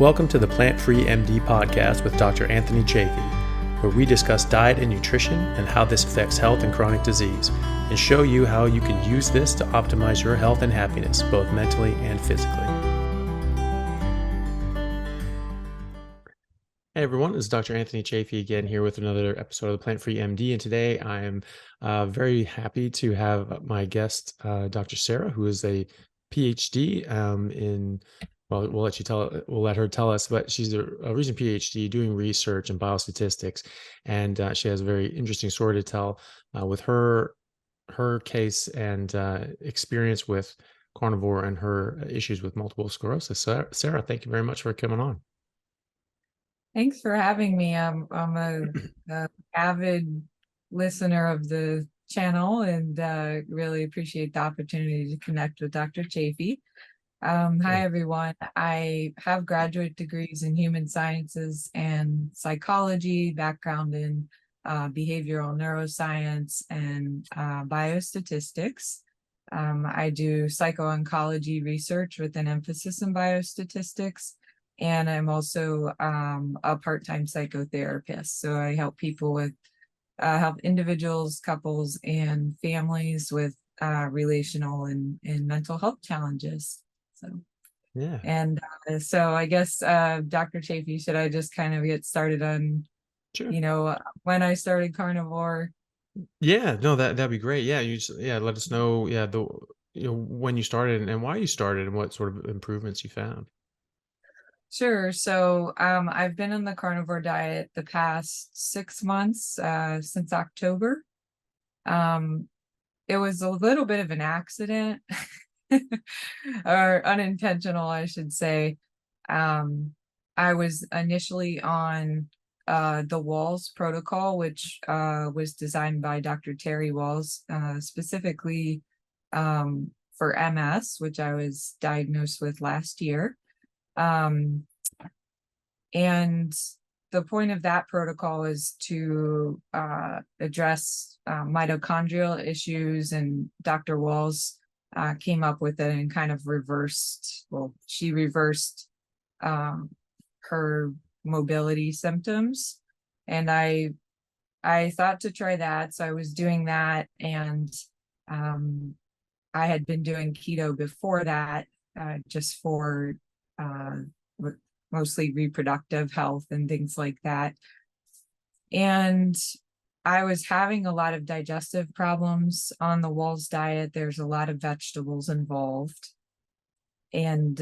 Welcome to the Plant-Free MD podcast with Dr. Anthony Chaffee, where we discuss diet and nutrition and how this affects health and chronic disease, and show you how you can use this to optimize your health and happiness, both mentally and physically. Hey everyone, this is Dr. Anthony Chaffee again here with another episode of the Plant-Free MD, and today I am very happy to have my guest, Dr. Sarah, who is a PhD well, we'll let her tell us, but she's a recent PhD doing research in biostatistics, and she has a very interesting story to tell with her case and experience with carnivore and her issues with multiple sclerosis. So, Sarah, thank you very much for coming on. Thanks for having me. I'm a avid listener of the channel and really appreciate the opportunity to connect with Dr. Chaffee. Hi, everyone. I have graduate degrees in human sciences and psychology, background in behavioral neuroscience and biostatistics. I do psycho-oncology research with an emphasis in biostatistics. And I'm also a part-time psychotherapist. So I help people with, help individuals, couples, and families with relational and mental health challenges. So, yeah. And so I guess, Dr. Chaffee, should I just kind of get started on, Sure. When I started carnivore? Yeah, no, that'd be great. Yeah, let us know, when you started and why you started and what sort of improvements you found. Sure. So I've been on the carnivore diet the past 6 months, since October. It was a little bit of an accident or unintentional, I should say. I was initially on the Walls protocol, which was designed by Dr. Terry Walls, specifically for MS, which I was diagnosed with last year. And the point of that protocol is to address mitochondrial issues, and Dr. Walls came up with it and kind of she reversed her mobility symptoms. And I thought to try that. So I was doing that, and I had been doing keto before that, just for mostly reproductive health and things like that. And I was having a lot of digestive problems on the Walls diet. There's a lot of vegetables involved. And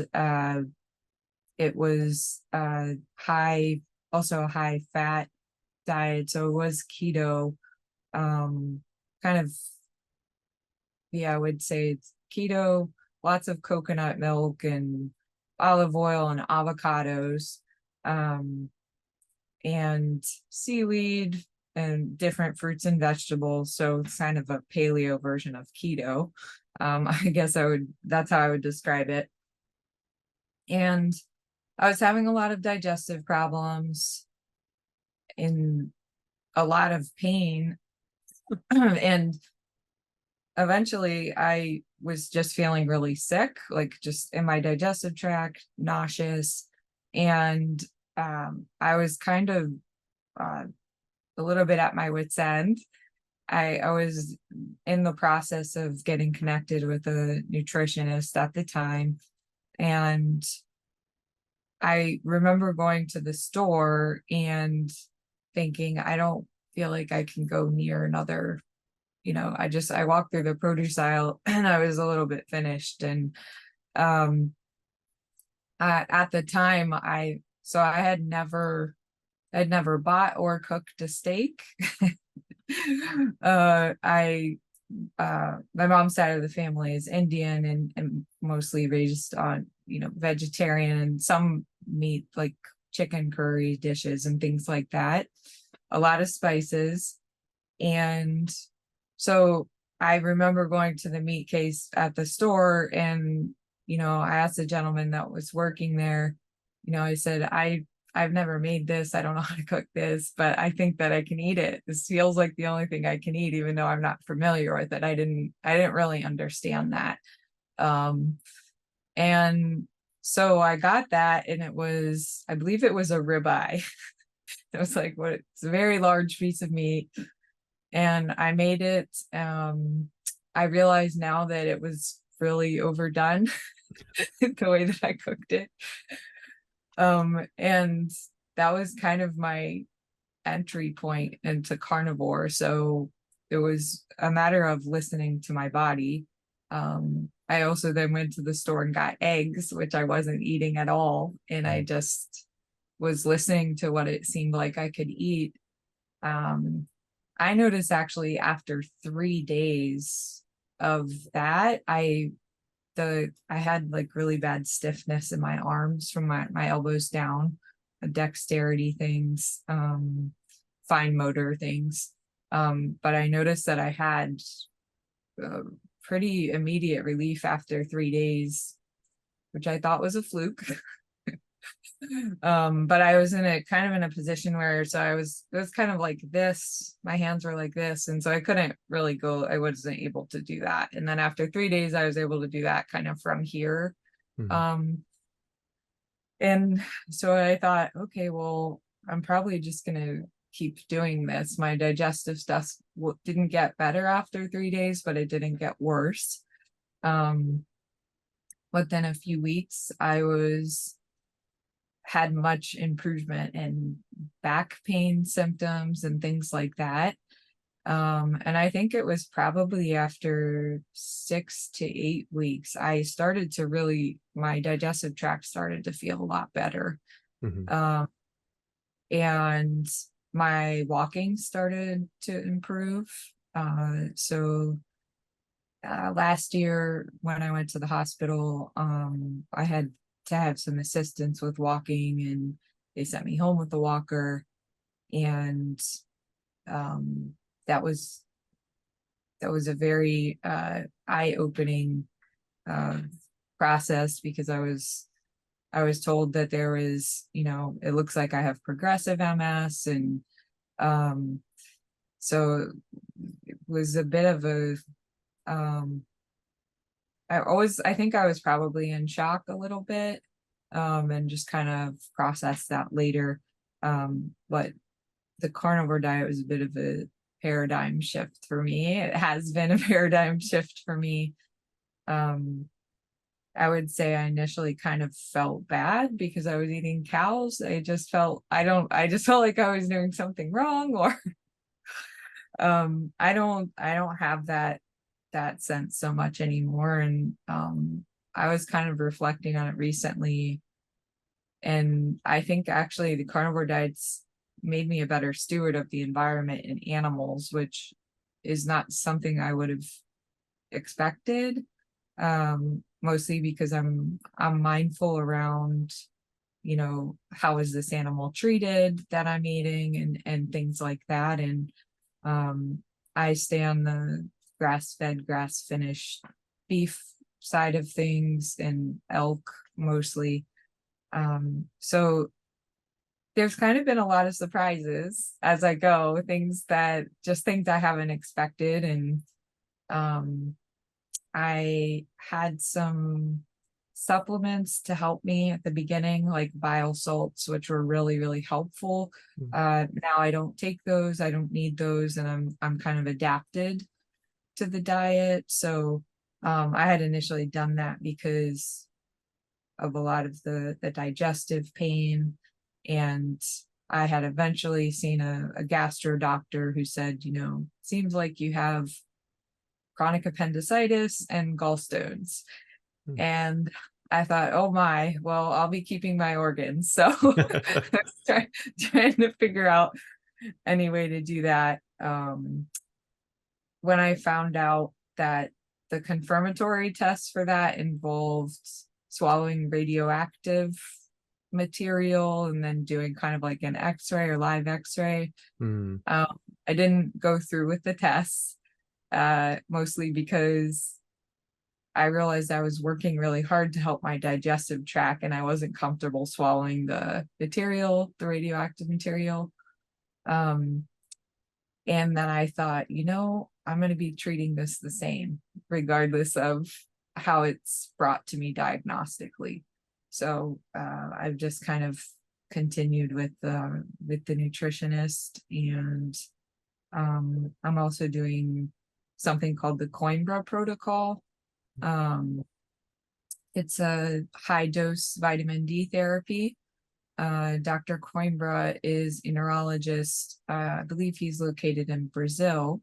it was also a high fat diet. So it was keto, I would say it's keto, lots of coconut milk and olive oil and avocados, and seaweed and different fruits and vegetables. So it's kind of a paleo version of keto. I guess that's how I would describe it. And I was having a lot of digestive problems and a lot of pain. And eventually I was just feeling really sick, like just in my digestive tract, nauseous. And I was kind of a little bit at my wit's end. I was in the process of getting connected with a nutritionist at the time. And I remember going to the store and thinking, I don't feel like I can go near another. I walked through the produce aisle and I was a little bit finished. And at the time, I had never bought or cooked a steak. My mom's side of the family is Indian and mostly raised on, vegetarian and some meat, like chicken curry dishes and things like that. A lot of spices. And so I remember going to the meat case at the store, and, I asked the gentleman that was working there, I said, I've never made this. I don't know how to cook this, but I think that I can eat it. This feels like the only thing I can eat, even though I'm not familiar with it. I didn't really understand that. And So I got that, and it was, I believe it was a ribeye. It was like, what, it's a very large piece of meat. And I made it. I realize now that it was really overdone the way that I cooked it. And that was kind of my entry point into carnivore. So it was a matter of listening to my body. I also then went to the store and got eggs, which I wasn't eating at all. And I Mm. just was listening to what it seemed like I could eat. Um, I noticed actually after 3 days of that, I had like really bad stiffness in my arms from my elbows down, dexterity things, fine motor things. But I noticed that I had pretty immediate relief after 3 days, which I thought was a fluke. But I was in a kind of in a position where, so it was kind of like this, my hands were like this, and so I couldn't really go, I wasn't able to do that. And then after 3 days I was able to do that kind of from here. Mhm. um and so I thought, okay, well, I'm probably just gonna keep doing this. My digestive stuff didn't get better after 3 days, but it didn't get worse. um Within a few weeks I was had much improvement in back pain symptoms and things like that. And I think it was probably after 6 to 8 weeks, I started to really, my digestive tract started to feel a lot better. Mhm. Um, and my walking started to improve. Last year when I went to the hospital, I had to have some assistance with walking, and they sent me home with the walker. And um, that was a very eye-opening uh, process, because I was told that there was, it looks like I have progressive MS, and um, so it was a bit of a um, I think I was probably in shock a little bit, and just kind of processed that later. But the carnivore diet was a bit of a paradigm shift for me. It has been a paradigm shift for me. Um, I would say I initially kind of felt bad because I was eating cows. I just felt like I was doing something wrong, or I don't have that sense so much anymore. And I was kind of reflecting on it recently, and I think actually the carnivore diets made me a better steward of the environment and animals, which is not something I would have expected. Mostly because I'm mindful around, how is this animal treated that I'm eating, and things like that. And um, I stay on the grass-fed, grass-finished beef side of things, and elk mostly. So there's kind of been a lot of surprises as I go, things I haven't expected. And um, I had some supplements to help me at the beginning, like bile salts, which were really, really helpful. Mm. Now I don't take those, I don't need those, and I'm kind of adapted to the diet. So I had initially done that because of a lot of the digestive pain. And I had eventually seen a gastro doctor who said, seems like you have chronic appendicitis and gallstones. Mm. And I thought, oh my, well, I'll be keeping my organs. So I was trying to figure out any way to do that. When I found out that the confirmatory tests for that involved swallowing radioactive material and then doing kind of like an x-ray or live x-ray, Mm. I didn't go through with the tests, mostly because I realized I was working really hard to help my digestive tract, and I wasn't comfortable swallowing the radioactive material. Um, and then I thought, I'm going to be treating this the same, regardless of how it's brought to me diagnostically. So I've just kind of continued with the nutritionist, and I'm also doing something called the Coimbra protocol. Um, it's a high dose vitamin D therapy. Dr. Coimbra is a neurologist. I believe he's located in Brazil.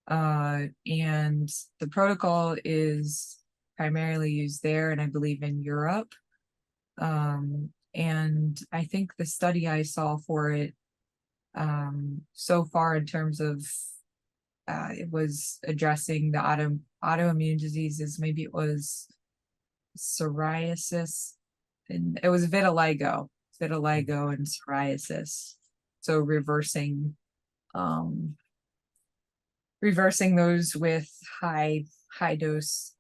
And the protocol is primarily used there, and I believe in Europe. And I think the study I saw for it so far in terms of it was addressing the autoimmune diseases. Maybe it was psoriasis, and it was vitiligo and psoriasis. So reversing those with high dose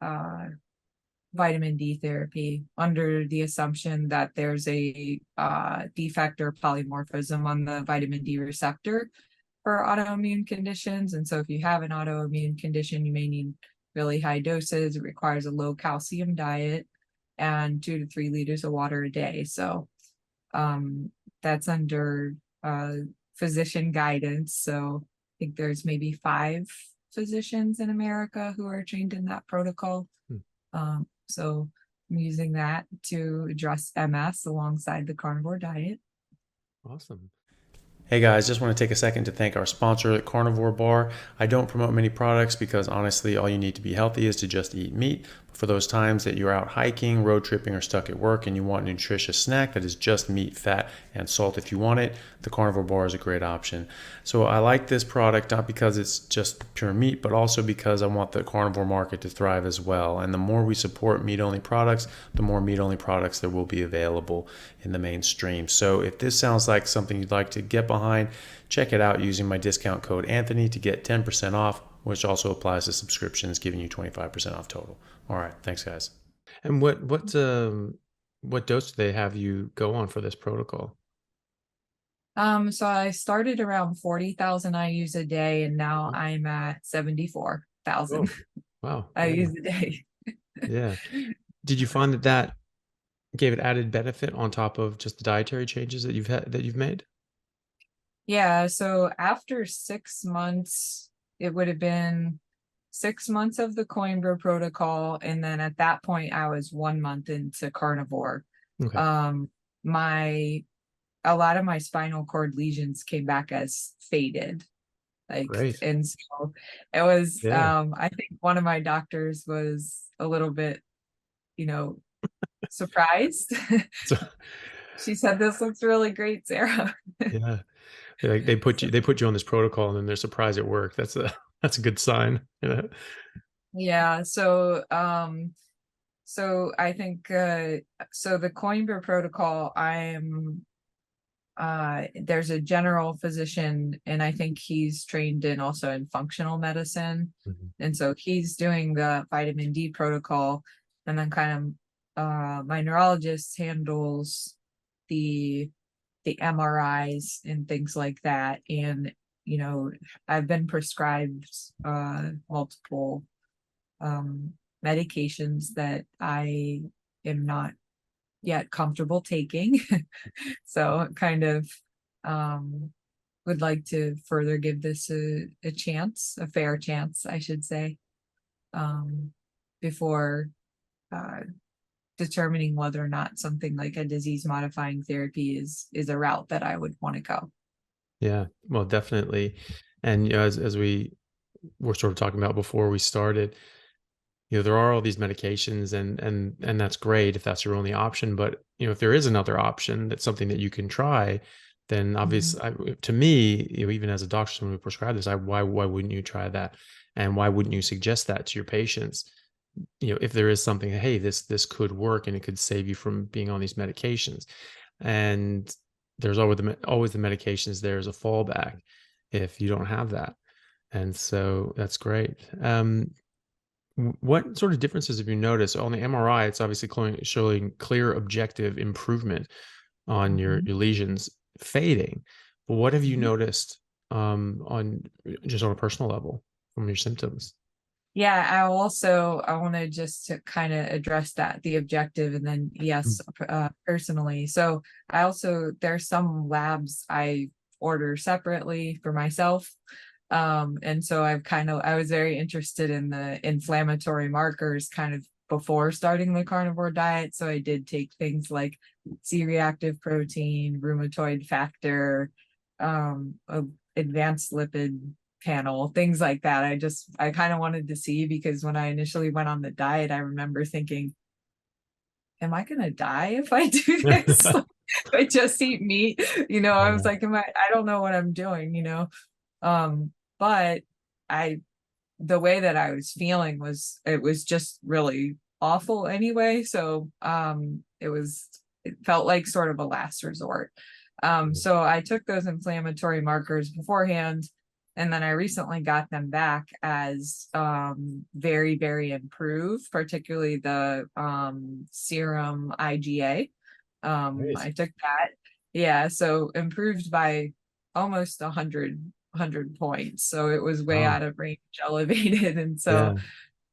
vitamin D therapy under the assumption that there's a defect or polymorphism on the vitamin D receptor for autoimmune conditions. And so if you have an autoimmune condition, you may need really high doses. It requires a low calcium diet and 2 to 3 liters of water a day. So that's under physician guidance. So I think there's maybe 5 physicians in America who are trained in that protocol. So I'm using that to address MS alongside the carnivore diet. Awesome. Hey guys, just want to take a second to thank our sponsor at Carnivore Bar. I don't promote many products because honestly, all you need to be healthy is to just eat meat. But for those times that you're out hiking, road tripping, or stuck at work and you want a nutritious snack that is just meat, fat, and salt if you want it, the Carnivore Bar is a great option. So I like this product not because it's just pure meat, but also because I want the carnivore market to thrive as well. And the more we support meat-only products, the more meat-only products there will be available in the mainstream. So if this sounds like something you'd like to get behind, check it out using my discount code Anthony to get 10% off, which also applies to subscriptions, giving you 25% off total. All right, thanks guys. And what dose do they have you go on for this protocol? So I started around 40,000 IUs a day, and now I'm at 74,000 Wow. IUs a day. Yeah. Did you find that gave it added benefit on top of just the dietary changes that you've made? Yeah, so after 6 months, it would have been 6 months of the Coimbra protocol, and then at that point I was 1 month into carnivore. Okay. Um, a lot of my spinal cord lesions came back as faded. Great. And so it was, Yeah. I think one of my doctors was a little bit, you know, surprised. So She said, "This looks really great, Sarah." yeah. They put you on this protocol and then they're surprised at work. That's a that's a good sign, you know? Yeah, so I think so the Coimbra protocol, there's a general physician, and I think he's trained in also in functional medicine. Mhm. And so he's doing the vitamin D protocol, and then kind of my neurologist handles the MRIs and things like that. And I've been prescribed multiple medications that I am not yet comfortable taking. So kind of would like to further give this a chance, a fair chance, I should say, before determining whether or not something like a disease modifying therapy is a route that I would want to go. Yeah. Well, definitely. And as we were sort of talking about before we started, there are all these medications and that's great if that's your only option. But, if there is another option, that's something that you can try, then Mhm. obviously, to me, even as a doctor, someone who prescribed this, why wouldn't you try that? And why wouldn't you suggest that to your patients? If there is something, hey, this could work and it could save you from being on these medications. And there's always the medications there as a fallback if you don't have that. And so that's great. What sort of differences have you noticed on the MRI? It's obviously showing clear objective improvement on your Mhm. lesions fading. But what have you Mhm. noticed on just on a personal level from your symptoms? Yeah, I wanted just to kind of address that, the objective, and then yes, personally. So I also, there's some labs I order separately for myself. And so I was very interested in the inflammatory markers kind of before starting the carnivore diet. So I did take things like C-reactive protein, rheumatoid factor, advanced lipid panel, things like that. I kind of wanted to see, because when I initially went on the diet, I remember thinking, am I gonna die if I do this? If I just eat meat, I was Yeah. like, I don't know what I'm doing, but I the way that I was feeling it was just really awful anyway. So it felt like sort of a last resort. So I took those inflammatory markers beforehand, and then I recently got them back as very, very improved, particularly the serum IgA. Nice. I took that. Yeah, so improved by almost 100 points. So it was way Wow. out of range elevated. And so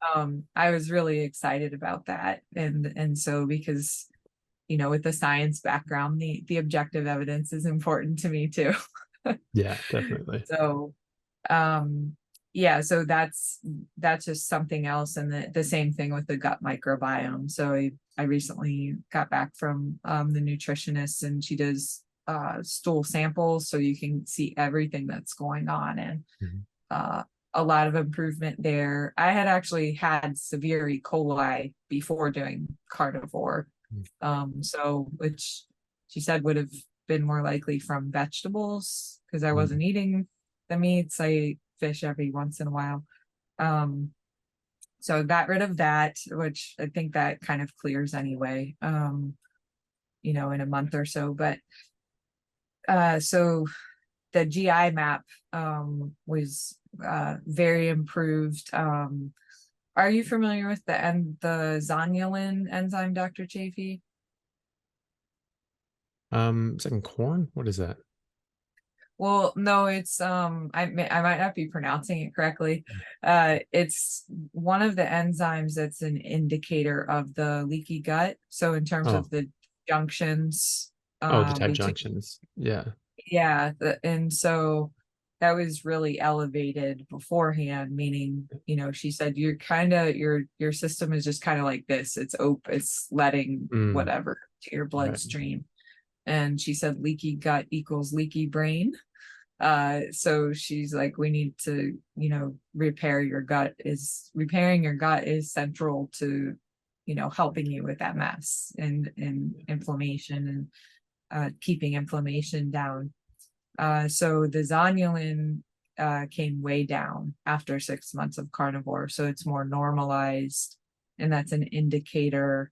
Yeah. I was really excited about that. And so because, with the science background, the objective evidence is important to me too. Yeah, definitely. So um yeah, so that's just something else. And the same thing with the gut microbiome. So I recently got back from the nutritionist, and she does stool samples so you can see everything that's going on, and Mhm. uh a lot of improvement there. I had actually had severe E. coli before doing carnivore, so which she said would have been more likely from vegetables, because I Mhm. wasn't eating the meats. I eat fish every once in a while. Um, so I got rid of that, which I think that kind of clears anyway, in a month or so. But so the GI map was very improved. Are you familiar with the zonulin enzyme, Dr. Chaffee? Second corn? What is that? Well, no, it's I might not be pronouncing it correctly. It's one of the enzymes that's an indicator of the leaky gut. So in terms Oh, of the junctions oh, the tight between, junctions. Yeah. yeah, and so that was really elevated beforehand, meaning, she said you're kind of your system is just kind of like this. It's open, it's letting Mm, whatever to your right. bloodstream. And she said leaky gut equals leaky brain. So she's like, we need to, repairing your gut is central to, helping you with MS and inflammation, and keeping inflammation down. So the zonulin came way down after 6 months of carnivore. So it's more normalized. And that's an indicator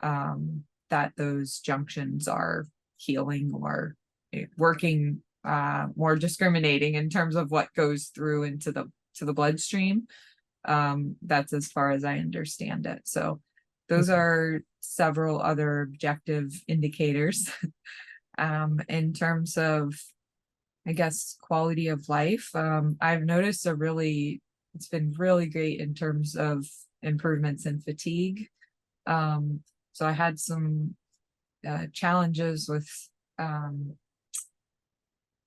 that those junctions are healing, or working more discriminating in terms of what goes through into the bloodstream. That's as far as I understand it. So those Okay. are several other objective indicators. In terms of, I guess, quality of life, I've noticed it's been really great in terms of improvements in fatigue. So I had some challenges with um,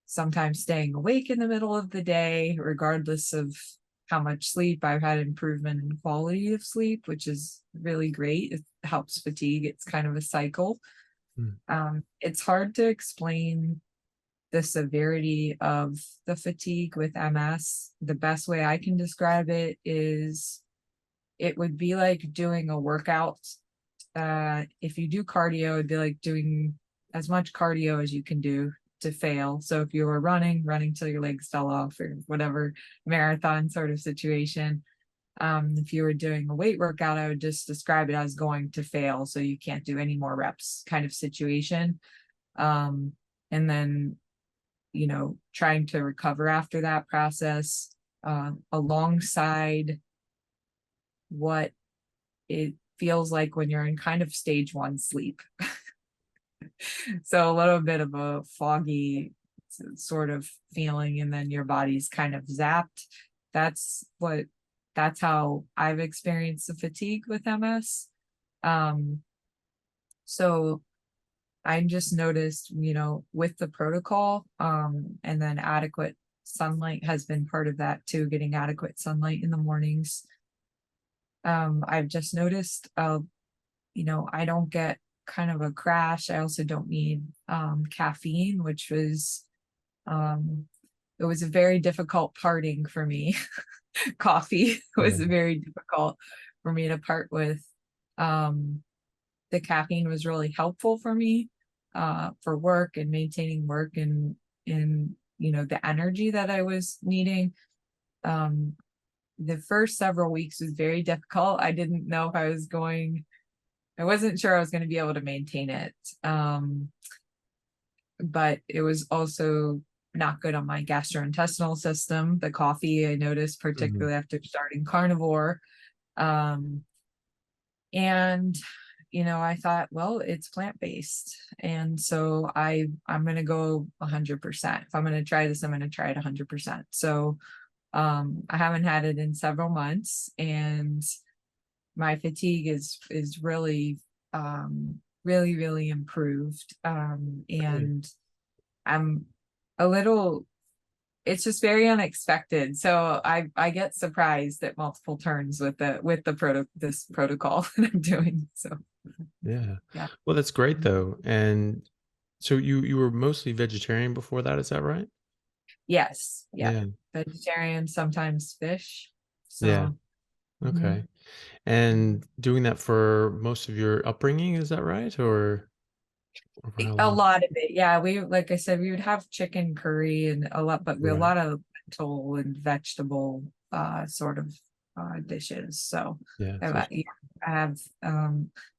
sometimes staying awake in the middle of the day, regardless of how much sleep. I've had improvement in quality of sleep, which is really great. It helps fatigue. It's kind of a cycle. Mm, It's hard to explain the severity of the fatigue with MS. The best way I can describe it is it would be like doing a workout. If you do cardio, it'd be like doing as much cardio as you can do to fail. So if you were running till your legs fell off, or whatever marathon sort of situation, if you were doing a weight workout, I would just describe it as going to fail. So you can't do any more reps kind of situation. Um, and then, trying to recover after that process, alongside what it feels like when you're in kind of stage 1 sleep. So a little bit of a foggy sort of feeling, and then your body's kind of zapped. That's what that's how I've experienced the fatigue with MS. So I just noticed, with the protocol, and then adequate sunlight has been part of that too, getting adequate sunlight in the mornings. I've just noticed, I don't get kind of a crash. I also don't need caffeine, which was it was a very difficult parting for me. Coffee was Yeah. very difficult for me to part with. The caffeine was really helpful for me for work and maintaining work and the energy that I was needing. The first several weeks was very difficult. I didn't know if I wasn't sure I was going to be able to maintain it. But it was also not good on my gastrointestinal system. The coffee, I noticed, Mhm. particularly after starting carnivore. And I thought, well, it's plant-based. And so I'm going to go 100%. If I'm going to try this, I'm going to try it 100%. So I haven't had it in several months, and my fatigue is really, really, really improved. Great. And I'm a little, it's just very unexpected. So I get surprised at multiple turns with this protocol that I'm doing. So Yeah. yeah. Well, that's great though. And so you were mostly vegetarian before that, is that right? Yes. Yeah. Yeah. Vegetarian, sometimes fish. Yeah. So mhm. Okay. And doing that for most of your upbringing, is that right? Or for how A long? lot of it. Yeah. Like I said, we would have chicken curry and a lot, but a Right. lot of lentil and vegetable sort of dishes. So Yeah. yeah, I have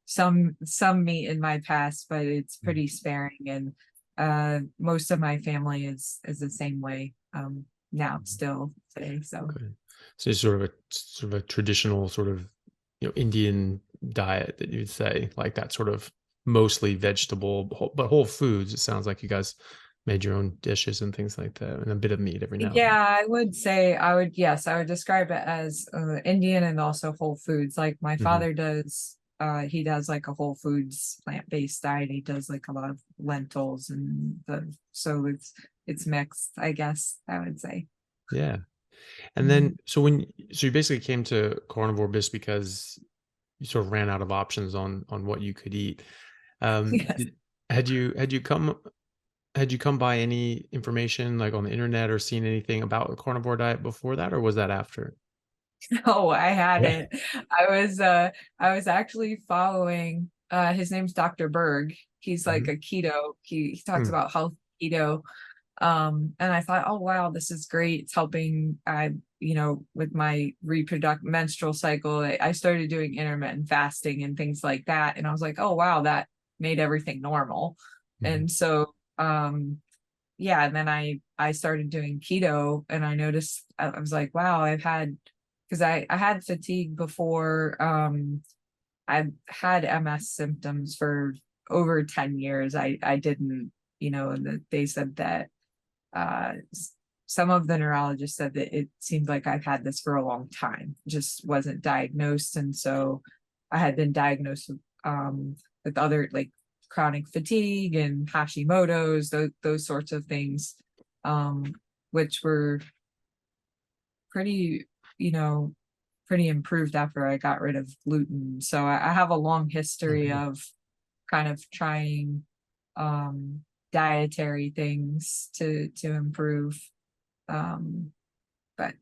some meat in my past, but it's Mm, pretty sparing. And most of my family is the same way now mhm. still today. So Okay. So it's sort of a traditional sort of, Indian diet that you'd say, like that sort of mostly vegetable, but whole foods. It sounds like you guys made your own dishes and things like that, and a bit of meat every now and then. yeah, I would say yes, I would describe it as Indian and also whole foods. Like my Mhm. father does, he does like a whole foods plant-based diet. He does like a lot of lentils so it's mixed, I guess I would say. Yeah. And Mhm. then, so you basically came to carnivore just because you sort of ran out of options on what you could eat. Yes. Did, had you come by any information like on the internet or seen anything about the carnivore diet before that, or was that after? Oh, I Yeah. hadn't. I was actually following his name's Dr. Berg. He's like Mhm. a keto. He talks Mm, about health keto. And I thought, oh wow, this is great. It's helping with my reproductive menstrual cycle. I started doing intermittent fasting and things like that. And I was like, oh wow, that made everything normal. mhm, And so yeah, and then I started doing keto, and I noticed I was like, wow, because I had fatigue before. I've had MS symptoms for over 10 years. I didn't, and they said that some of the neurologists said that it seemed like I've had this for a long time, just wasn't diagnosed. And so I had been diagnosed with other like chronic fatigue and Hashimoto's, those sorts of things, um, which were pretty, you know, pretty improved after I got rid of gluten. So I have a long oh, history good. of kind of trying um, dietary things to improve. Um, but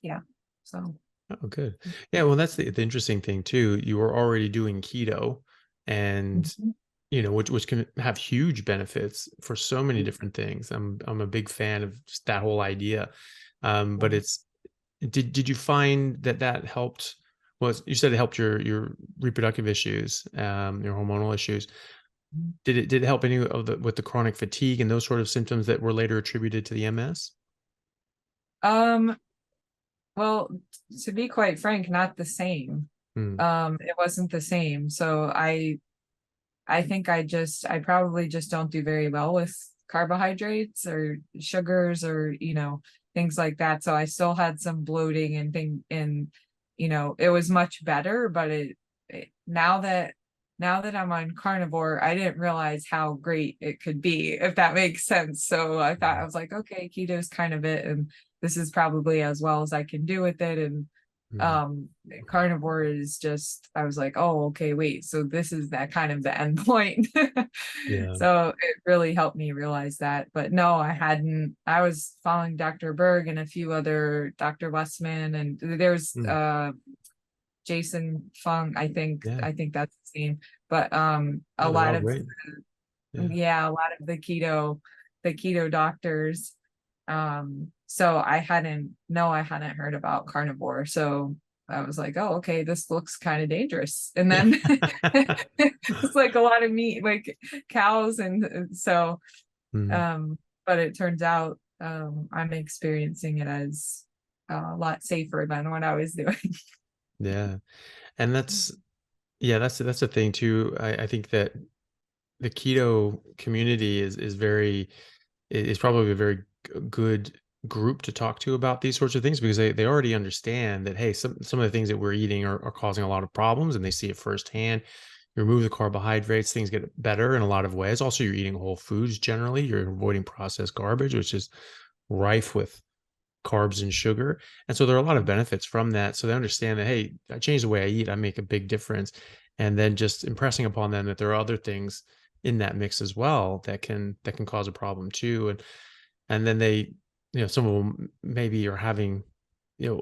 yeah, so Oh, good. Yeah, well, that's the interesting thing too. You were already doing keto, and mhm. which can have huge benefits for so many different things. I'm a big fan of just that whole idea. But did you find that helped? Well, you said it helped your reproductive issues, your hormonal issues. Did it help any of the with the chronic fatigue and those sort of symptoms that were later attributed to the MS? Um, well, to be quite frank, not the same. Mm, It wasn't the same. So I think I probably just don't do very well with carbohydrates or sugars or things like that. So I still had some bloating and it was much better, but now that I'm on carnivore, I didn't realize how great it could be, if that makes sense. So I was like, okay, keto is kind of it, and this is probably as well as I can do with it. And Mm. carnivore is just, I was like, oh, okay, wait, so this is that kind of the end point. Yeah. So it really helped me realize that. But no, I was following Dr. Berg and a few other, Dr. Westman, and there's Mm. Jason Fung, Yeah. I think that's his name. But Yeah, a they're lot all of, great. Yeah. yeah, a lot of the keto doctors. So I hadn't heard about carnivore. So I was like, oh, okay, this looks kind of dangerous. And Yeah. then it's like a lot of meat, like cows. And so, Mm. but it turns out I'm experiencing it as a lot safer than what I was doing. Yeah. And yeah, that's the thing too. I think that the keto community is probably a very good group to talk to about these sorts of things, because they already understand that, hey, some of the things that we're eating are causing a lot of problems, and they see it firsthand. You remove the carbohydrates, things get better in a lot of ways. Also, you're eating whole foods generally. You're avoiding processed garbage, which is rife with carbs and sugar. And so there are a lot of benefits from that. So they understand that, hey, I change the way I eat, I make a big difference. And then just impressing upon them that there are other things in that mix as well that can cause a problem too. And then they, some of them maybe are having,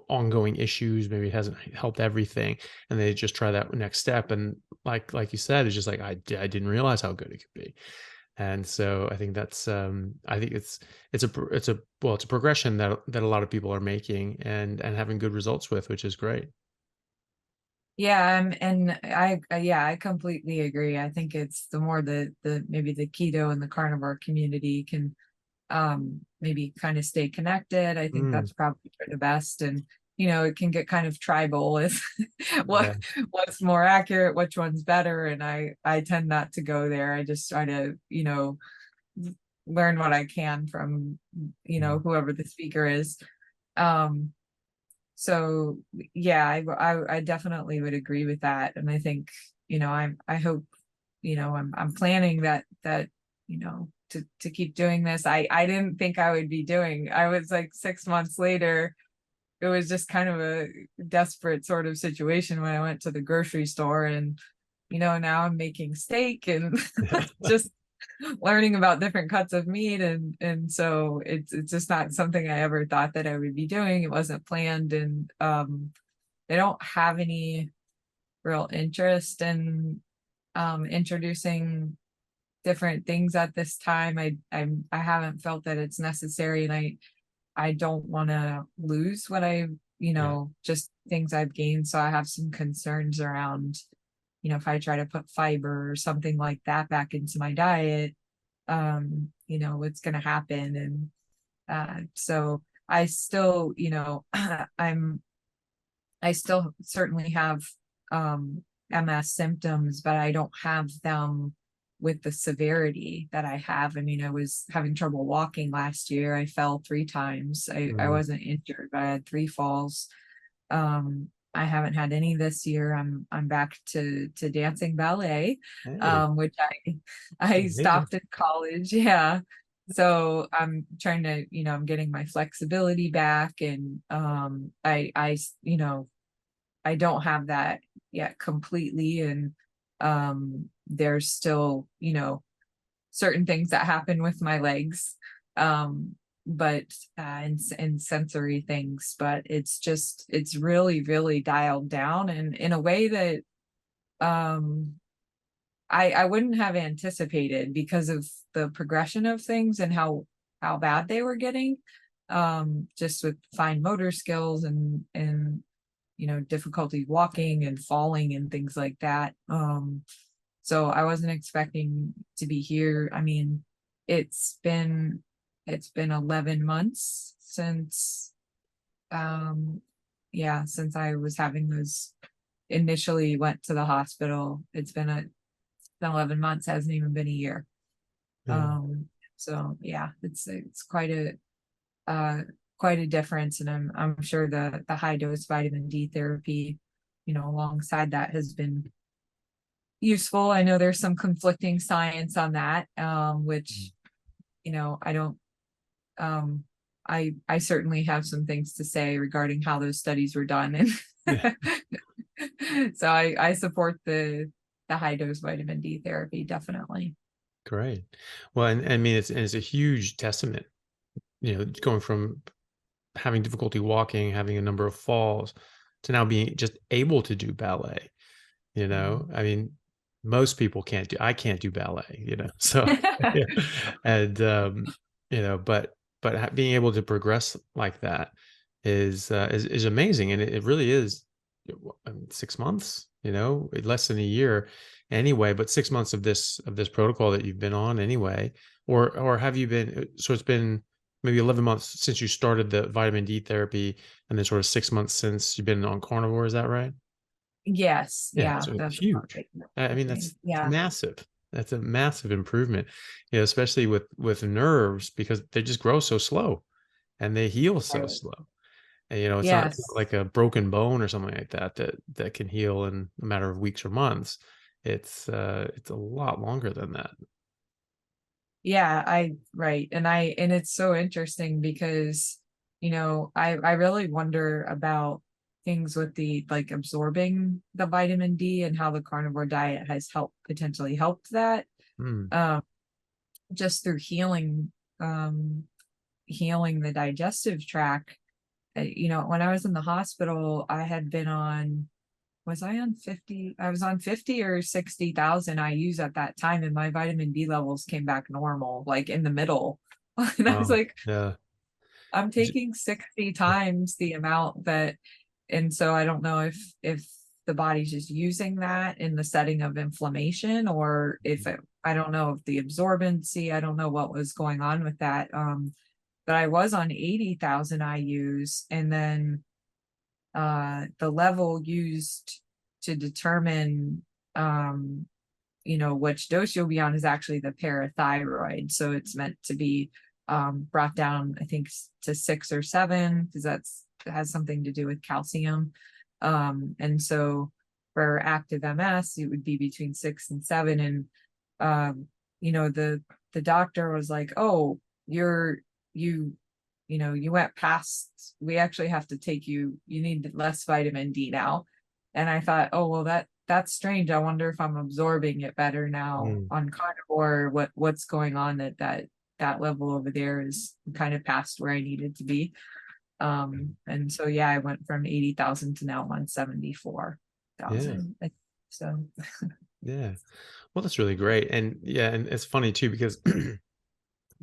ongoing issues. Maybe it hasn't helped everything. And they just try that next step. And like you said, it's just like, I didn't realize how good it could be. And so I think I think it's a progression that a lot of people are making and having good results with, which is great. Yeah, and yeah, I completely agree. I think it's the more the maybe the keto and the carnivore community can maybe kind of stay connected. I think Mm, that's probably for the best. And it can get kind of tribal with what yeah. what's more accurate, which one's better. And I tend not to go there. I just try to, learn what I can from, Mm, whoever the speaker is. Um, so yeah, I definitely would agree with that. And I think, I hope, I'm planning that, to keep doing this. I didn't think I would be doing. I was like 6 months later, it was just kind of a desperate sort of situation when I went to the grocery store, and, now I'm making steak and just learning about different cuts of meat. And so it's just not something I ever thought that I would be doing. It wasn't planned. And they don't have any real interest in introducing different things at this time. I haven't felt that it's necessary, and I don't want to lose what yeah. just things I've gained. So I have some concerns around, if I try to put fiber or something like that back into my diet, what's going to happen. And so I still, I still certainly have MS symptoms, but I don't have them with the severity that I have. I mean, I was having trouble walking last year. I fell 3 times. I Mm, wasn't injured, but I had 3 falls. I haven't had any this year. I'm back to dancing ballet, hey, which it's I amazing. stopped in college. Yeah. So I'm trying to, I'm getting my flexibility back. And I don't have that yet completely. And there's still, certain things that happen with my legs. But and sensory things, but it's really, really dialed down, and in a way that um I wouldn't have anticipated, because of the progression of things and how bad they were getting, just with fine motor skills and difficulty walking and falling and things like that. So I wasn't expecting to be here. I mean, it's been it's been 11 months since yeah, since I was having those, initially went to the hospital. It's been 11 months, hasn't even been a year. Yeah. Um so yeah, it's quite a uh quite a difference. And I'm sure the high dose vitamin D therapy, alongside that has been useful. I know there's some conflicting science on that, which, I don't, I certainly have some things to say regarding how those studies were done. Yeah. And so I support the high dose vitamin D therapy, definitely. Great. Well, and I mean, it's a huge testament, going from having difficulty walking, having a number of falls, to now being just able to do ballet. Mhm. I mean, most people I can't do ballet, so yeah. And but being able to progress like that is amazing, and it really is. 6 months, less than a year anyway, but 6 months of this protocol that you've been on anyway, or have you been? So it's been maybe 11 months since you started the vitamin D therapy, and then sort of 6 months since you've been on carnivore. Is that right? Yes, Yeah, yeah, so that's about huge. right. I mean, Okay. that's Yeah. massive. That's a massive improvement, especially with nerves, because they just grow so slow and they heal so Right. slow. And, it's not Yes. like a broken bone or something like that that can heal in a matter of weeks or months. It's a lot longer than that. Yeah, right. And it's so interesting because, I really wonder about things with the like absorbing the vitamin D and how the carnivore diet has potentially helped that. Mm. Um, just through um, healing the digestive tract. When I was in the hospital, I had been on, was I on 50? I was on 50 or 60,000 IUs at that time, and my vitamin D levels came back normal, like in the middle. And I was Wow. like, Yeah. I'm J- taking 60 times the amount that, and so I don't know if the body's just using that in the setting of inflammation, or if I don't know if the absorbency, I don't know what was going on with that. But I was on 80,000 IUs, and then the level used to determine which dose you'll be on is actually the parathyroid. So it's meant to be brought down, I think, to 6 or 7, because it has something to do with calcium. And so for active MS, it would be between 6 and 7. And the doctor was like, "Oh, you you went past. We actually have to take you. You need less vitamin D now." And I thought, "Oh, well, that's strange. I wonder if I'm absorbing it better now mm. on carnivore. What's going on that level over there is kind of past where I needed to be." And so yeah, I went from 80,000 to now I'm on Yeah. 74,000. So Yeah. Well, that's really great. And yeah, and it's funny too, because the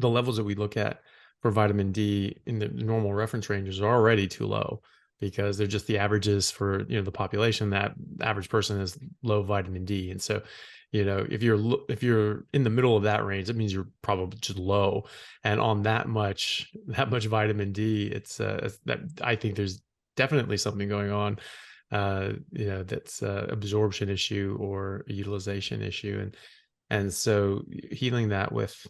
levels that we look at for vitamin D in the normal reference ranges are already too low, because they're just the averages for the population. That average person has low vitamin D, and so if you're in the middle of that range, that means you're probably just low. And on that much vitamin D, that I think there's definitely something going on. That's absorption issue or a utilization issue, and so healing that with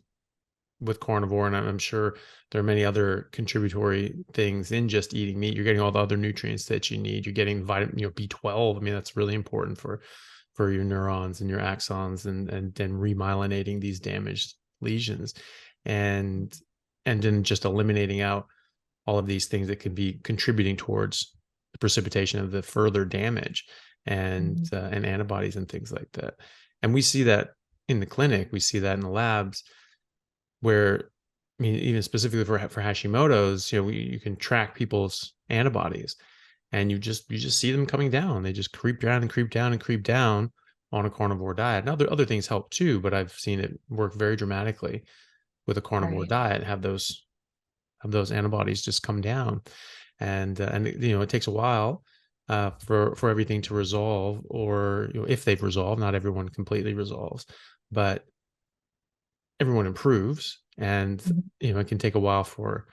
carnivore, and I'm sure there are many other contributory things in just eating meat. You're getting all the other nutrients that you need. You're getting vitamin, B12. I mean, that's really important for your neurons and your axons, and then remyelinating these damaged lesions, and and then just eliminating out all of these things that could be contributing towards the precipitation of the further damage, mhm. and antibodies and things like that. And we see that in the clinic. We see that in the labs, where, I mean, even specifically for Hashimoto's, you can track people's antibodies, and you just see them coming down. They just creep down and creep down and creep down on a carnivore diet. Now, there other things help too, but I've seen it work very dramatically with a carnivore Right. diet. Have those antibodies just come down, and it takes a while for everything to resolve, or if they've resolved. Not everyone completely resolves, but everyone improves, and Mhm. it can take a while for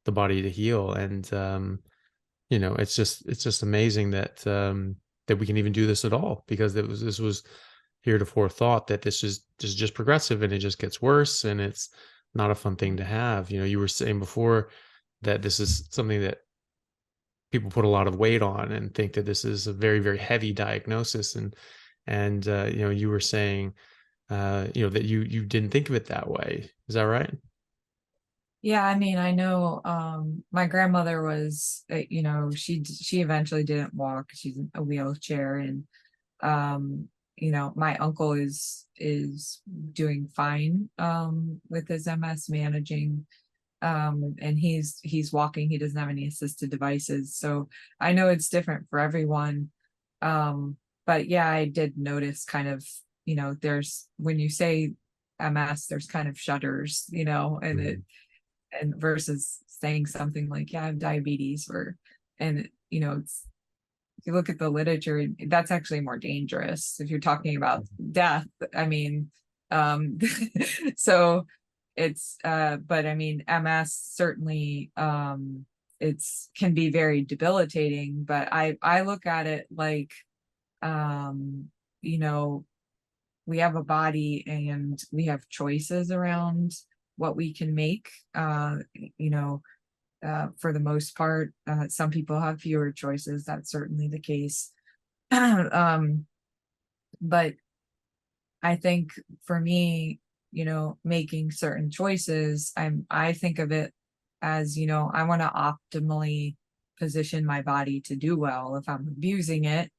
the body to heal. And it's just amazing that we can even do this at all, because this was heretofore thought that this is just progressive, and it just gets worse, and it's not a fun thing to have. You were saying before that this is something that people put a lot of weight on and think that this is a very, very heavy diagnosis. And you were saying, that you didn't think of it that way. Is that right? Yeah, I mean, I know my grandmother was, she eventually didn't walk. She's in a wheelchair, and my uncle is doing fine with his MS, managing, and he's walking. He doesn't have any assisted devices. So I know it's different for everyone. But yeah, I did notice kind of, there's, when you say MS, there's kind of shudders, and it, Mhm. and versus saying something like, yeah, I have diabetes, or, and it's, if you look at the literature, that's actually more dangerous if you're talking about death. I mean, um, so it's, but I mean, MS certainly, it's can be very debilitating, but I look at it like, um, you know, we have a body and we have choices around what we can make. You know, for the most part, some people have fewer choices. That's certainly the case. um, but I think for me, making certain choices, I think of it as, I want to optimally position my body to do well. If I'm abusing it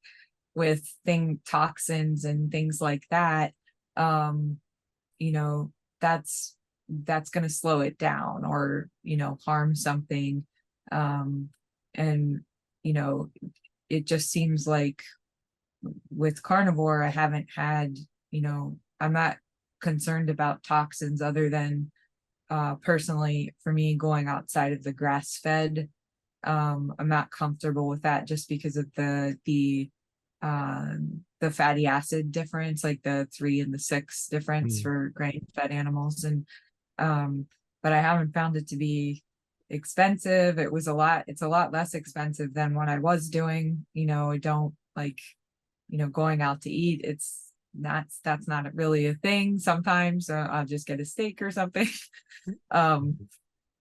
with toxins and things like that, um, you know, that's going to slow it down, or, harm something. Um, and, you know, it just seems like with carnivore, I haven't had, I'm not concerned about toxins other than personally for me going outside of the grass fed. I'm not comfortable with that just because of the fatty acid difference, like the 3 and the 6 difference Mm. for grain fed animals. And but I haven't found it to be expensive. It's a lot less expensive than what I was doing. I don't like, going out to eat. That's not really a thing. Sometimes I'll just get a steak or something. um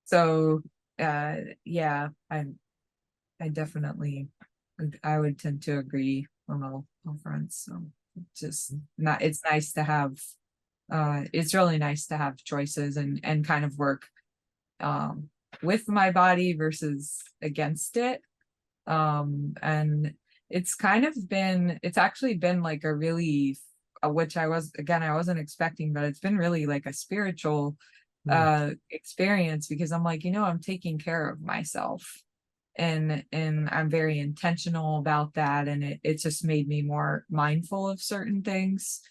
so yeah, I definitely, I would tend to agree on all fronts. So just not, it's nice to have, it's really nice to have choices and kind of work um, with my body versus against it. And it's actually been like a really, which I wasn't expecting, but it's been really like a spiritual Mm. experience, because I'm like, I'm taking care of myself, and I'm very intentional about that, and it just made me more mindful of certain things.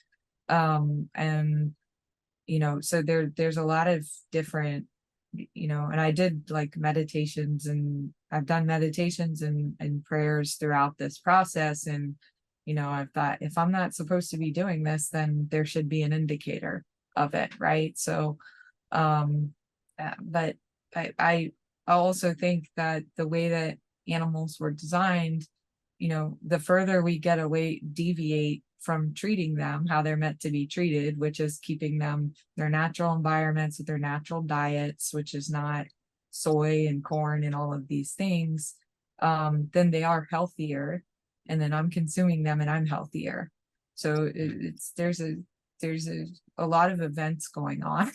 And so there's a lot of different, and I did like meditations, and I've done meditations and prayers throughout this process. And I've thought, if I'm not supposed to be doing this, then there should be an indicator of it, right? So but I also think that the way that animals were designed, the further we get away, deviate from treating them how they're meant to be treated, which is keeping them their natural environments with their natural diets, which is not soy and corn and all of these things, then they are healthier. And then I'm consuming them and I'm healthier. So there's a lot of events going on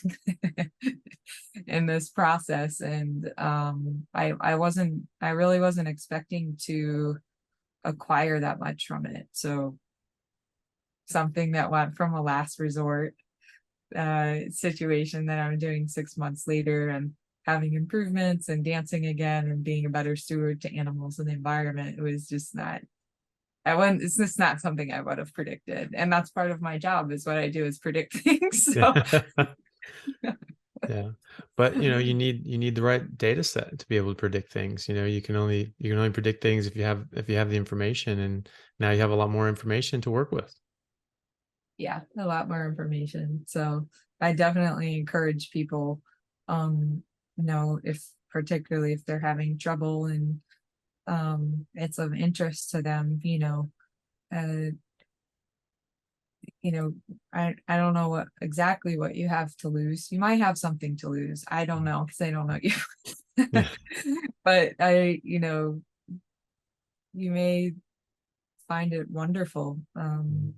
in this process. And I really wasn't expecting to acquire that much from it. So something that went from a last resort situation that I'm doing 6 months later, and having improvements and dancing again and being a better steward to animals and the environment, it was just not, it's just not something I would have predicted. And that's part of my job, is what I do, is predict things. So Yeah. But, you need the right data set to be able to predict things. You can only predict things if you have the information, and now you have a lot more information to work with. yeah, a lot more information. So I definitely encourage people, if particularly if they're having trouble and it's of interest to them, uh, I don't know exactly what you have to lose. You might have something to lose. I don't know, because I don't know you. Yeah. But you may find it wonderful. Mhm.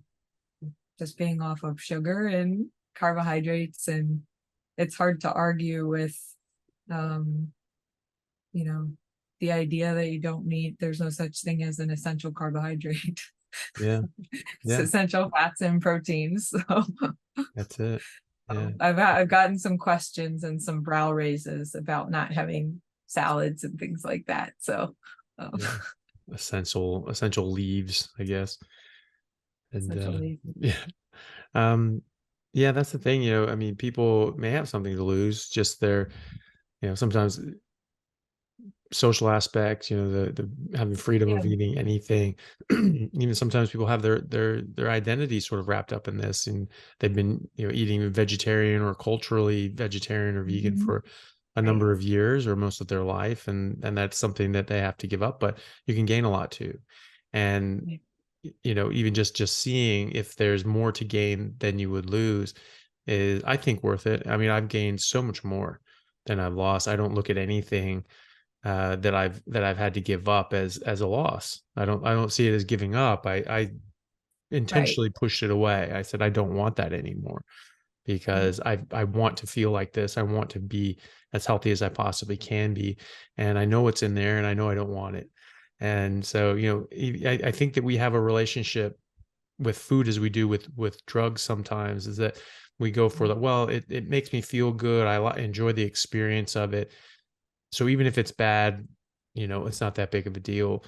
Just being off of sugar and carbohydrates, and it's hard to argue with um you know the idea that you don't need there's no such thing as an essential carbohydrate. Yeah. It's Yeah. essential fats and proteins. So That's it. Yeah. I've gotten some questions and some brow raises about not having salads and things like that. So um, Yeah. Essential leaves, I guess. And essentially, yeah. Um, yeah, that's the thing, I mean, people may have something to lose, just their, sometimes social aspects, the having freedom yeah. of eating anything. Even sometimes people have their identity sort of wrapped up in this, and they've been, eating vegetarian or culturally vegetarian or vegan Mhm. for a Right. number of years or most of their life, and that's something that they have to give up, but you can gain a lot too. And Yeah. even just seeing if there's more to gain than you would lose is, I think, worth it. I mean, I've gained so much more than I've lost. I don't look at anything that I've had to give up as a loss. I don't see it as giving up. I Right. intentionally pushed it away. I said I don't want that anymore Yeah. because I want to feel like this. I want to be as healthy as I possibly can be, and I know it's in there, and I know I don't want it. And so, I think that we have a relationship with food as we do with drugs sometimes, is that we go for Mhm. the, well, it makes me feel good. Enjoy the experience of it. So even if it's bad, it's not that big of a deal.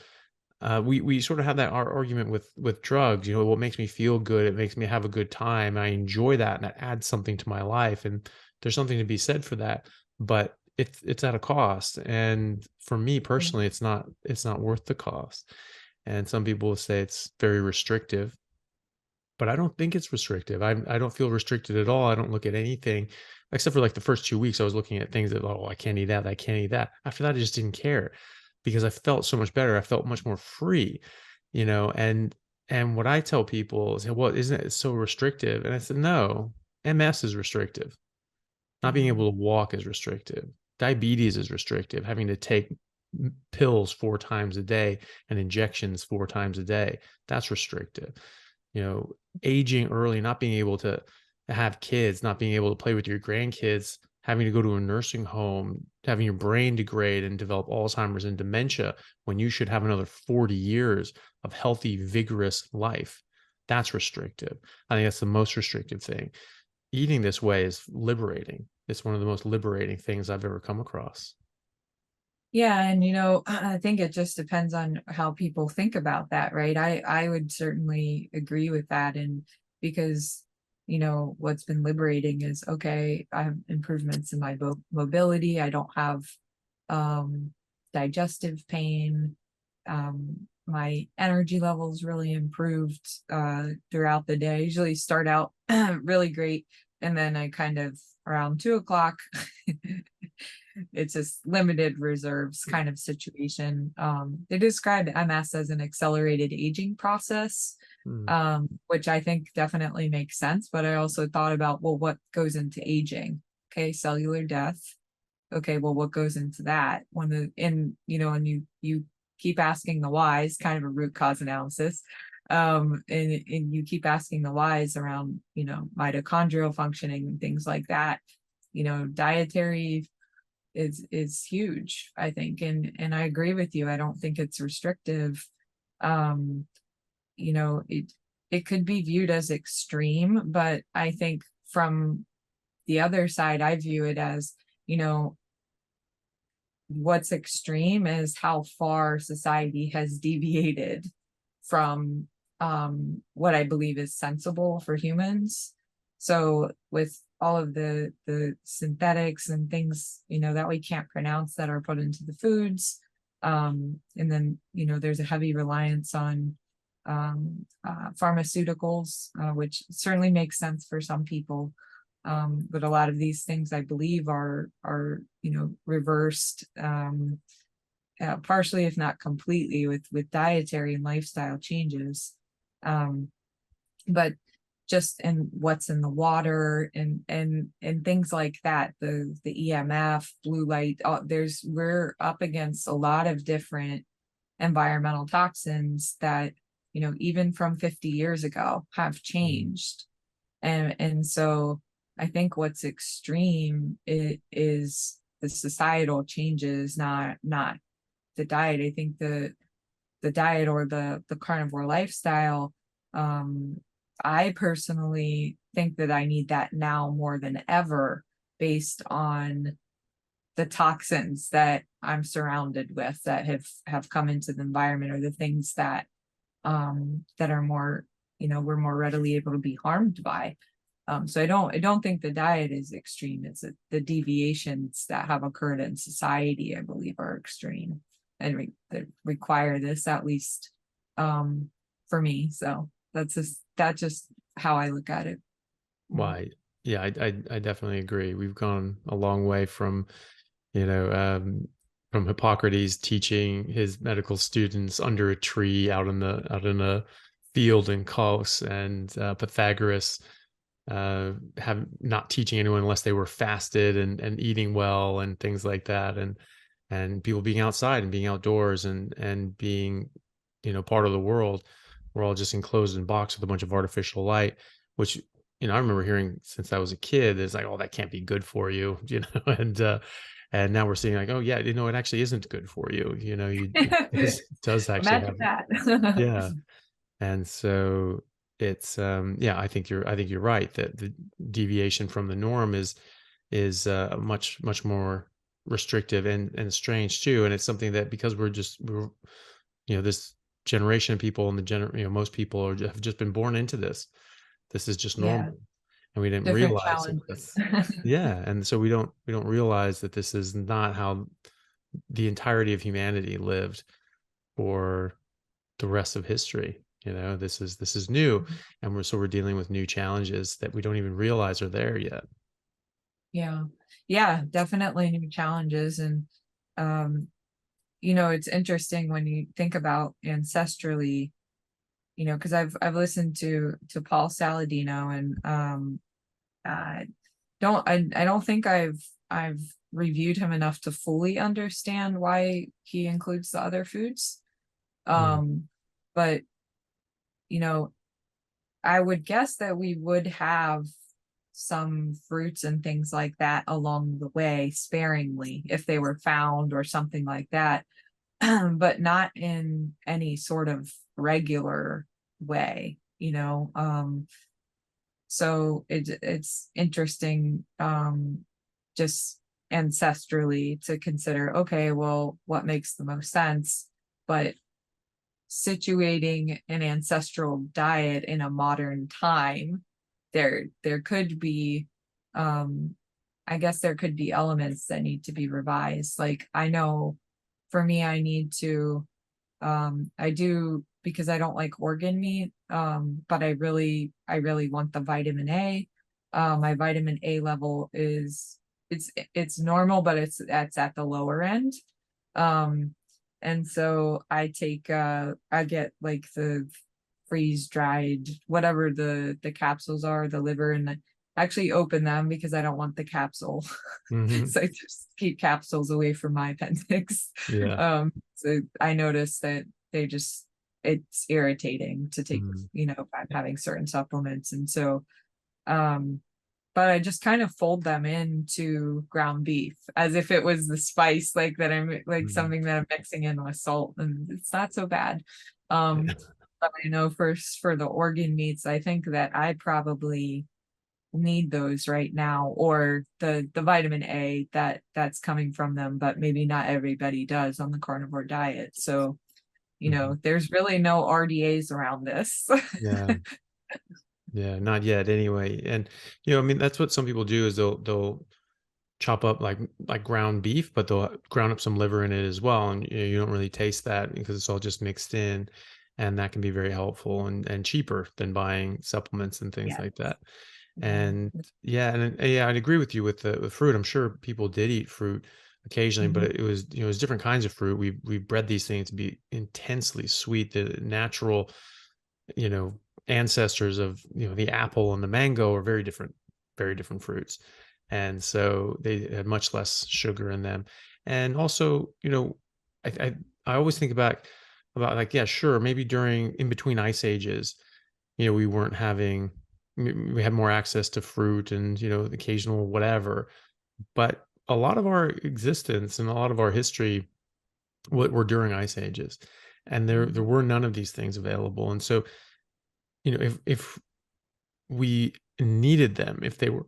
We sort of have that argument with drugs. What makes me feel good, it makes me have a good time. I enjoy that, and that adds something to my life. And there's something to be said for that. But it's at a cost. And for me Yeah. personally, it's not worth the cost. And some people will say it's very restrictive, but I don't think it's restrictive. I don't feel restricted at all. I don't look at anything except for like the first 2 weeks. I was looking at things that, oh, I can't eat that. I can't eat that. After that, I just didn't care because I felt so much better. I felt much more free, and what I tell people is, well, isn't it so restrictive? And I said, no, MS is restrictive. Not being Mhm. able to walk is restrictive. Diabetes is restrictive. Having to take pills 4 times a day and injections 4 times a day, that's restrictive. You know, aging early, not being able to have kids, not being able to play with your grandkids, having to go to a nursing home, having your brain degrade and develop Alzheimer's and dementia when you should have another 40 years of healthy, vigorous life. That's restrictive. I think that's the most restrictive thing. Eating this way is liberating. It's one of the most liberating things I've ever come across. Yeah, and I think it just depends on how people think about that, right? I would certainly agree with that, and because what's been liberating is, okay, I have improvements in my mobility. I don't have um digestive pain. My energy levels really improved throughout the day. I usually start out really great, and then I kind of around 2 o'clock it's just limited reserves kind of situation. They describe MS as an accelerated aging process, Mm, which I think definitely makes sense. But I also thought about, well, what goes into aging? Okay, cellular death. Okay, well, what goes into that? And you keep asking the whys, kind of a root cause analysis. And you keep asking the whys around, mitochondrial functioning and things like that. Dietary is huge, I think, and I agree with you. I don't think it's restrictive. um it could be viewed as extreme, but I think from the other side, I view it as, you know what's extreme is how far society has deviated from what I believe is sensible for humans. So with all of the synthetics and things, that we can't pronounce that are put into the foods, and then there's a heavy reliance on pharmaceuticals, which certainly makes sense for some people. But a lot of these things, I believe, are reversed, partially, if not completely, with dietary and lifestyle changes. Um, but just in what's in the water and things like that, the EMF, blue light, we're up against a lot of different environmental toxins that, even from 50 years ago have changed. And so I think what's extreme is the societal changes, not the diet. I think the diet or the carnivore lifestyle, I personally think that I need that now more than ever, based on the toxins that I'm surrounded with that have come into the environment, or the things that are more, we're more readily able to be harmed by. So I don't think the diet is extreme. It's the deviations that have occurred in society, I believe, are extreme and that require this, at least for me. So that's just how I look at it. Why? Yeah, I definitely agree. We've gone a long way from, you know, from Hippocrates teaching his medical students under a tree out in a field in Cos, and Pythagoras have not teaching anyone unless they were fasted and eating well and things like that, and people being outside and being outdoors and being, part of the world. We're all just enclosed in a box with a bunch of artificial light, which, I remember hearing since I was a kid. It's like, oh, that can't be good for you, and now we're seeing like, oh yeah, it actually isn't good for you. It does actually Imagine have, that. yeah. And so it's, yeah, I think you're right that the deviation from the norm is much more restrictive and strange too. And it's something that, because we're this generation of people, and most people have just been born into this. This is just Yeah, normal, and we didn't different realize that challenges. yeah. And so we don't realize that this is not how the entirety of humanity lived for the rest of history. This is new, and we're dealing with new challenges that we don't even realize are there yet. Yeah. Yeah, definitely new challenges. And um, it's interesting when you think about ancestrally, because I've listened to Paul Saladino, and I I don't think I've reviewed him enough to fully understand why he includes the other foods. Mm, But you know, I would guess that we would have some fruits and things like that along the way sparingly if they were found or something like that, but not in any sort of regular way, so it's interesting, just ancestrally, to consider, okay, well, what makes the most sense, but situating an ancestral diet in a modern time, there could be, I guess there could be elements that need to be revised. Like, I know for me, I need to, I do, because I don't like organ meat, but I really want the vitamin A. My vitamin A level it's normal, but it's at the lower end. Um, and so I get like the freeze dried, whatever the capsules are, the liver, and actually open them because I don't want the capsule. mhm, So I just keep capsules away from my appendix. yeah, So I noticed that it's irritating to take, mhm, if I'm having certain supplements. And so, um, but I just kind of fold them into ground beef as if it was the spice, like that I'm like mhm, something that I'm mixing in with salt, and it's not so bad. Um, but I know for the organ meats, I think that I probably need those right now, or the vitamin A that's coming from them, but maybe not everybody does on the carnivore diet. So, mhm, there's really no RDAs around this. yeah. Yeah, not yet anyway. And I mean, that's what some people do is they'll chop up like ground beef, but they'll ground up some liver in it as well. And you don't really taste that because it's all just mixed in. And that can be very helpful and cheaper than buying supplements and things Yeah. like that. Yeah. And yeah, yeah, I'd agree with you with the fruit. I'm sure people did eat fruit occasionally, but Mhm. it was, it was different kinds of fruit. We bred these things to be intensely sweet. The natural, you know, ancestors of, the apple and the mango are very different fruits. And so they had much less sugar in them. And also, I I, I always think about like, yeah, sure, maybe during in between ice ages, we weren't having we had more access to fruit and, the occasional whatever. But a lot of our existence and a lot of our history were during ice ages. And there Mhm. were none of these things available. And so, if we needed them, if they were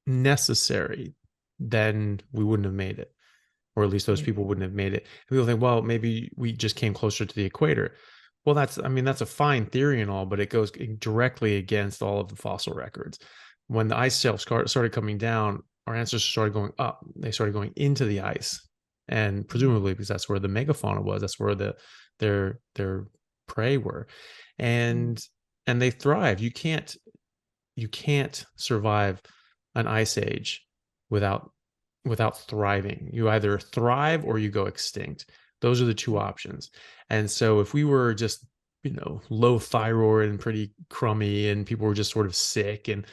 necessary, then we wouldn't have made it, or at least those Yeah. people wouldn't have made it. And people think, well, maybe we just came closer to the equator. Well, I mean, that's a fine theory and all, but it goes directly against all of the fossil records. When the ice shelf started coming down, our ancestors started going up. They started going into the ice, and Mhm. presumably because that's where the megafauna was. That's where their prey were, Mhm. and they thrive. You can't survive an ice age without thriving. You either thrive or you go extinct. Those are the two Yeah. options. And so if we were just, low thyroid and pretty crummy, and people were just sort of sick and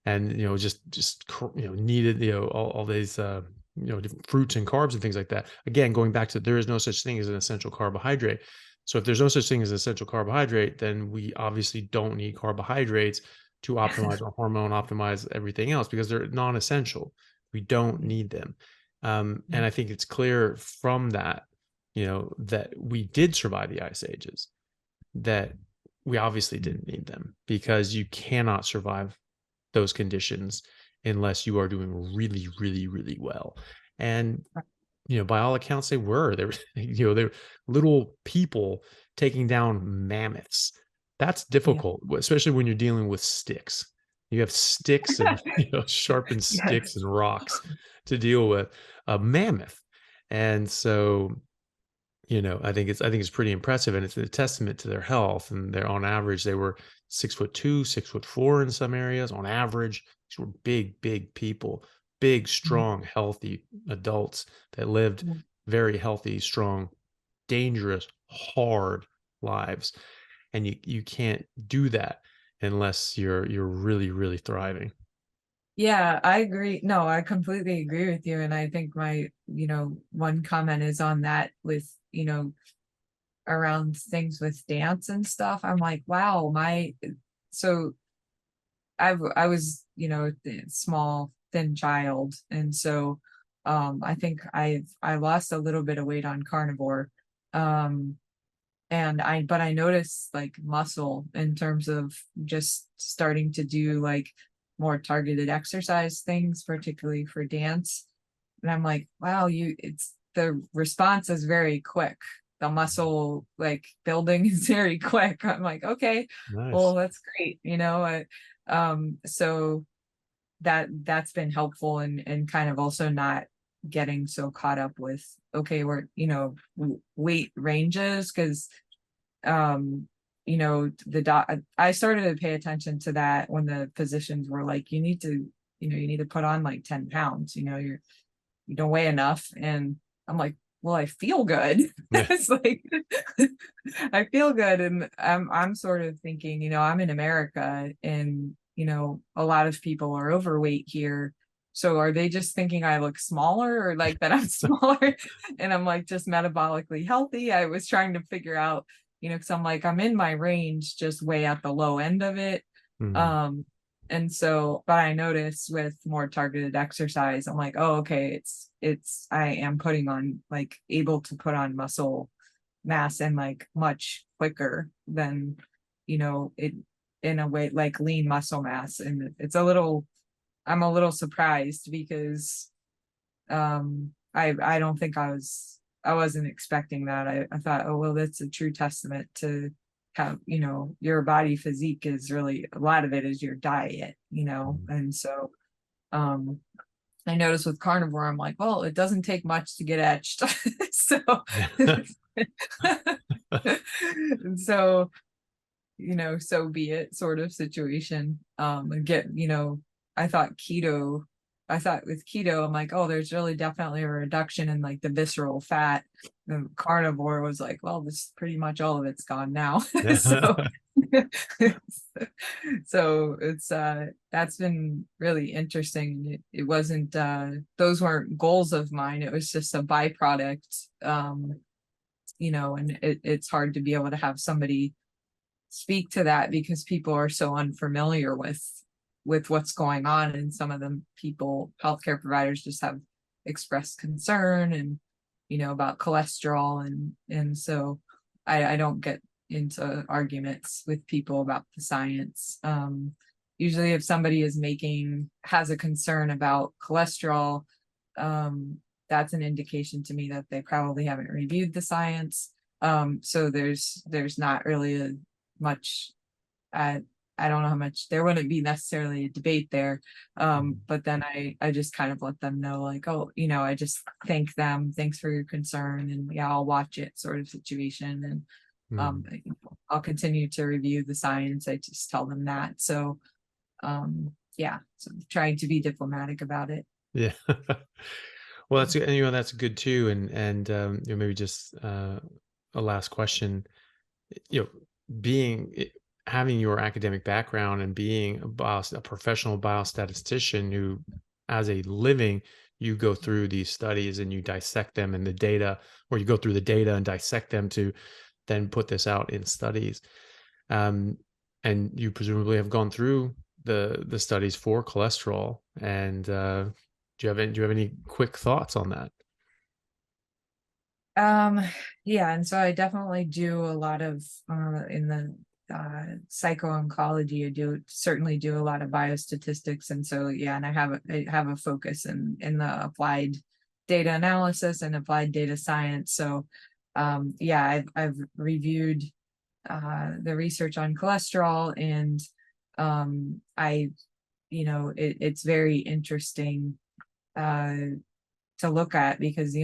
needed, all these different fruits and carbs and things like that. Again, going back to, there is no such thing as an essential carbohydrate. So if there's no such thing as essential carbohydrate, then we obviously don't need carbohydrates to optimize our hormone, optimize everything else, because they're non-essential. We don't Yeah. need them. And Mhm. I think it's clear from that, that we did survive the ice ages, that we obviously didn't need them, because you cannot survive those conditions unless you are doing really, really, really well. And by all accounts, they were they were little people taking down mammoths. That's Yeah. difficult, especially when you're dealing with sticks. You have sticks and sharpened sticks Yes. and rocks to deal with a mammoth. And so, I think it's pretty impressive, and it's a testament to their health. And they're, on average, they were 6'2", 6'4" in some areas on average. These were big, big people, big, Mhm. strong, healthy adults that lived Yeah. very healthy, strong, dangerous, hard lives. And you can't do that unless you're really, really thriving. Yeah, I agree. No, I completely agree with you. And I think my, one comment is on that with, around things with dance and stuff. I'm like, wow, so I was, small, thin child. And so I think I lost a little bit of weight on carnivore. Um but I noticed like muscle in terms of just starting to do like more targeted exercise things, particularly for dance. And I'm like, wow, it's the response is very quick. The muscle like building is very quick. I'm like, okay, well, Nice. that's great. So that's been helpful, and kind of also not getting so caught up with, okay, we're, weight ranges, because I started to pay attention to that when the physicians were like, you need to put on like 10 pounds, you don't weigh enough. And I'm like, well, I feel good. Yeah. It's like, I feel good. And I'm sort of thinking, I'm in America, and, a lot of people are overweight here. So are they just thinking I look smaller, or like that I'm smaller and I'm like just metabolically healthy? I was trying to figure out, because I'm like, I'm in my range, just way at the low end of it. Mhm. Um, and so, but I noticed with more targeted exercise, I'm like, oh, okay, I am putting on, like, able to put on muscle mass, and like much quicker than, it, in a way, like lean muscle mass. And I'm a little surprised, because I don't think I wasn't expecting that. I thought, oh well, that's a true testament to how, your body physique is really, a lot of it is your diet, Mhm. and so um I noticed with carnivore, I'm like, well, it doesn't take much to get etched. So and so, so be it, sort of situation. And I thought with keto, I'm like, oh, there's really definitely a reduction in like the visceral fat. The carnivore was like, well, this pretty much all of it's gone now. So So it's that's been really interesting. It wasn't those weren't goals of mine. It was just a byproduct. And it's hard to be able to have somebody speak to that because people are so unfamiliar with what's going on, and some of them healthcare providers just have expressed concern and about cholesterol, and so I don't get into arguments with people about the science. Usually if somebody has a concern about cholesterol, that's an indication to me that they probably haven't reviewed the science. So there's not really much, I don't know how much, there wouldn't be necessarily a debate there. But then I just kind of let them know, like, oh, I just thank them, thanks for your concern, and yeah, I'll watch it sort of situation. And I'll continue to review the science. I just tell them that. So yeah, so I'm trying to be diplomatic about it. Yeah. Well, that's good too. And maybe just a last question. You know, having your academic background and being a professional biostatistician who, as a living, you go through these studies and you dissect them and the data, or you go through the data and dissect them to then put this out in studies. And you presumably have gone through the studies for cholesterol. And do you have any quick thoughts on that? Yeah, and so I definitely do a lot of in the psycho-oncology. I certainly do a lot of biostatistics, and so yeah, and I have a focus in the applied data analysis and applied data science. So yeah, I've reviewed the research on cholesterol, and it's very interesting to look at, because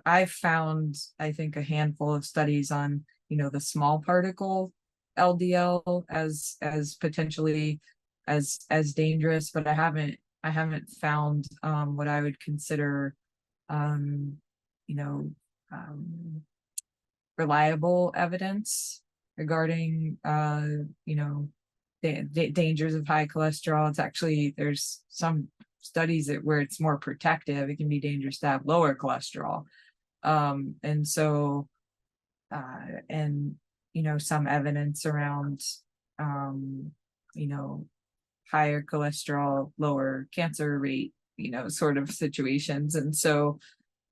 I've found, I think, a handful of studies on the small particle LDL as potentially as dangerous, but I haven't found what I would consider you know reliable evidence regarding the dangers of high cholesterol. It's actually, there's some studies where it's more protective. It can be dangerous to have lower cholesterol. And so, and, some evidence around, higher cholesterol, lower cancer rate, sort of situations. And so,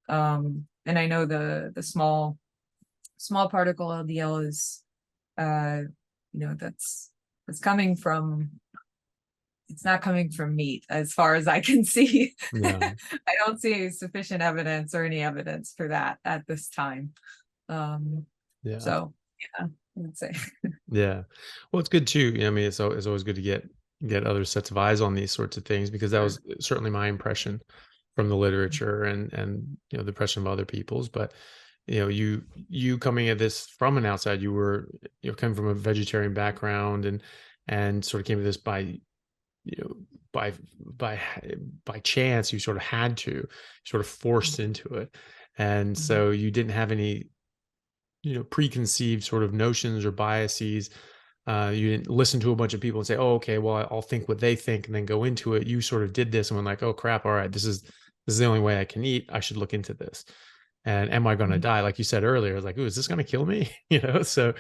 and I know the small particle LDL is, that's coming from, it's not coming from meat as far as I can see. Yeah. I don't see sufficient evidence or any evidence for that at this time. Yeah. So yeah, I would say. Yeah. Well, it's good too. I mean, it's always good to get other sets of eyes on these sorts of things, because that was certainly my impression from the literature and the impression of other people's. But you coming at this from an outside, you were coming from a vegetarian background and sort of came to this by by chance. You sort of had to, sort of forced into it, and so you didn't have any preconceived sort of notions or biases. You didn't listen to a bunch of people and say, oh, okay, well, I'll think what they think and then go into it. You sort of did this and went like, oh crap, all right, this is the only way I can eat. I should look into this. And am I going to die? Like you said earlier, like, ooh, is this going to kill me? So,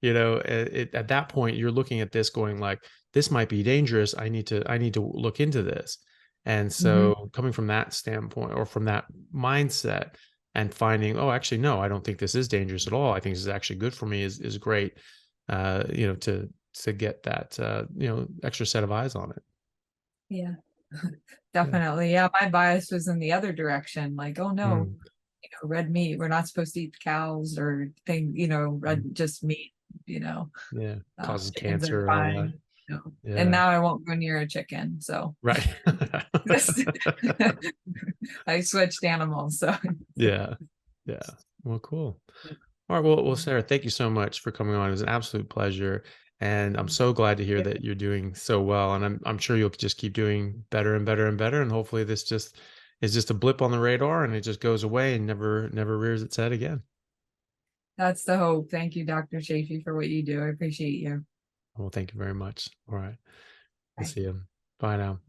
at that point, you're looking at this going like, this might be dangerous. I need to look into this. And so coming from that standpoint, or from that mindset, and finding, oh, actually, no, I don't think this is dangerous at all. I think this is actually good for me is great. To get that, extra set of eyes on it. Yeah, definitely. Yeah, my bias was in the other direction. Like, oh no, red meat, we're not supposed to eat cows or just meat, Yeah. Causes chickens are cancer and all that. fine. Yeah. And now I won't go near a chicken. So Right. I switched animals. So Yeah. Yeah. Well, cool. All right. Well, Sarah, thank you so much for coming on. It was an absolute pleasure. And I'm so glad to hear that you're doing so well. And I'm sure you'll just keep doing better and better and better. And hopefully this just is just a blip on the radar and it just goes away and never rears its head again. That's the hope. Thank you, Dr. Chaffee, for what you do. I appreciate you. Well, thank you very much. All right. We'll see you. Bye now.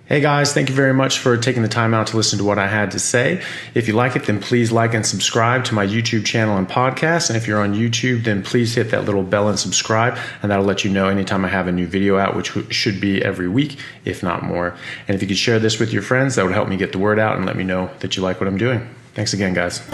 Hey guys, thank you very much for taking the time out to listen to what I had to say. If you like it, then please like and subscribe to my YouTube channel and podcast. And if you're on YouTube, then please hit that little bell and subscribe, and that'll let you know anytime I have a new video out, which should be every week, if not more. And if you could share this with your friends, that would help me get the word out and let me know that you like what I'm doing. Thanks again, guys.